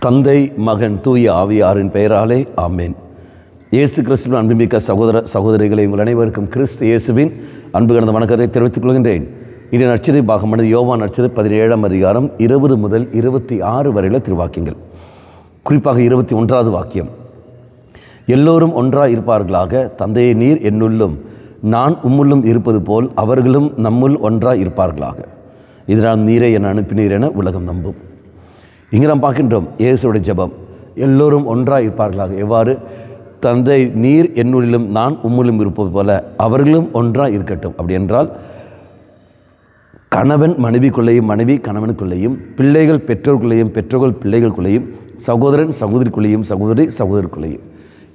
தந்தை மகன் தூய ஆவியாரின் பெயராலே ஆமேன். இயேசு கிறிஸ்துவின் அன்புமிக்க சகோதர சகோதரிகளை உங்கள் அனைவருக்கும் கிறிஸ்து இயேசுவின் அன்பு கலந்த வணக்கத்தை தெரிவித்துக் கொள்கின்றேன். இன்று நற்செய்தி பாகமானது யோவான் நற்செய்தி 17ஆம் அதிகாரம் 20 முதல் 26 வரையில திருவாக்கியங்கள். குறிப்பாக 21வது வாக்கியம், எல்லோரும் ஒன்றாய் இருப்பார்களாக, தந்தையை நீர் என்னுள்ளும் நான் உம்முள்ளும் இருப்பது போல் அவர்களும் நம்முள் ஒன்றாய் இருப்பார்களாக, இதனால் நீரை என அனுப்பினீர் என உலகம் நம்பும். இங்கே நாம் பார்க்கின்றோம் இயேசுடைய ஜெபம், எல்லோரும் ஒன்றாய் இருப்பார்களாக. எவ்வாறு? தந்தை நீர் என்னுள்ளும் நான் உம்முள்ளும் இருப்பது போல அவர்களும் ஒன்றாய் இருக்கட்டும். அப்படி என்றால் கணவன் மனைவிக்குள்ளேயும், மனைவி கணவனுக்குள்ளேயும், பிள்ளைகள் பெற்றோருக்குள்ளேயும், பெற்றோர்கள் பிள்ளைகளுக்குள்ளேயும், சகோதரன் சகோதரிக்குள்ளேயும், சகோதரி சகோதரிக்குள்ளேயும்,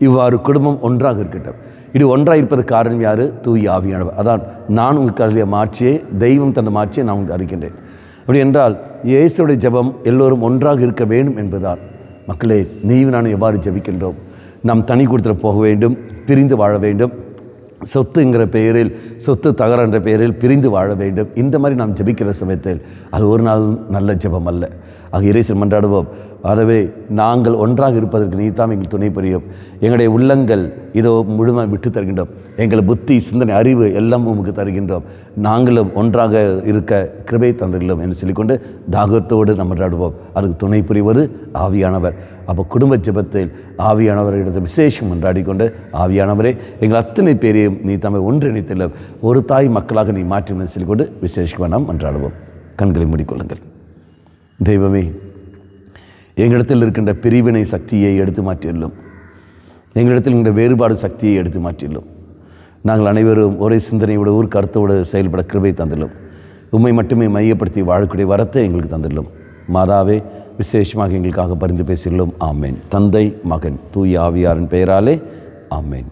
இவ்வாறு குடும்பம் ஒன்றாக இருக்கட்டும். இது ஒன்றாக இருப்பது காரணம் யார்? தூய ஆவியானவர். அதான் நான் உங்களுக்கு அருளிய மாட்சியை, தெய்வம் தந்த மாட்சியை நான் உங்களுக்கு அறிக்கின்றேன். அப்படி என்றால் இயேசுடைய ஜெபம் எல்லோரும் ஒன்றாக இருக்க வேண்டும் என்பதால், மக்களே நீயும் நானும் எவ்வாறு ஜெபிக்கின்றோம்? நாம் தனி கொடுத்துட போக வேண்டும், பிரிந்து வாழ வேண்டும், சொத்துங்கிற பெயரில், சொத்து தகர என்ற பெயரில் பிரிந்து வாழ வேண்டும். இந்த மாதிரி நாம் ஜெபிக்கிற சமயத்தில் அது ஒரு நாள் நல்ல ஜெபம் அல்ல. ஆக இறைவன் மன்றாடுவோம், ஆகவே நாங்கள் ஒன்றாக இருப்பதற்கு நீ தான் எங்கள் துணை புரியும். எங்களுடைய உள்ளங்கள் இதோ முழுமையாக விட்டு தருகின்றோம். எங்கள் புத்தி, சிந்தனை, அறிவு எல்லாம் உமக்கு தருகின்றோம். நாங்களும் ஒன்றாக இருக்க கிருபை தந்துள்ளோம் என்று சொல்லிக்கொண்டு தாகத்தோடு நம்ம மன்றாடுவோம். அதுக்கு துணை புரிவது ஆவியானவர். அப்போ குடும்ப ஜெபத்தில் ஆவியானவரிடத்தில் விசேஷம் மன்றாடிக்கொண்டு, ஆவியானவரே எங்கள் அத்தனை பேரையும் நீ தம்மை ஒன்றிணைத்துள்ள ஒரு தாய் மக்களாக நீ மாற்றி சொல்லிக்கொண்டு விசேஷமாக நாம் மன்றாடுவோம். கண்களை மூடிக்கொள்ளுங்கள். தெய்வமே, எங்களிடத்தில் இருக்கின்ற பிரிவினை சக்தியை எடுத்து மாற்றியுள்ளோம். எங்களிடத்தில் இருக்கின்ற வேறுபாடு சக்தியை எடுத்து மாற்றியுள்ளோம். நாங்கள் அனைவரும் ஒரே சிந்தனையோடு, ஒரு கருத்தோடு செயல்பட கிருபை தந்துள்ளோம். உம்மை மட்டுமே மையப்படுத்தி வாழக்கூடிய வரத்தை எங்களுக்கு தந்துள்ளோம். மாதாவே, விசேஷமாக எங்களுக்காக பரிந்து பேசியுள்ளோம். ஆமேன். தந்தை மகன் தூய ஆவியாரின் பெயராலே ஆமேன்.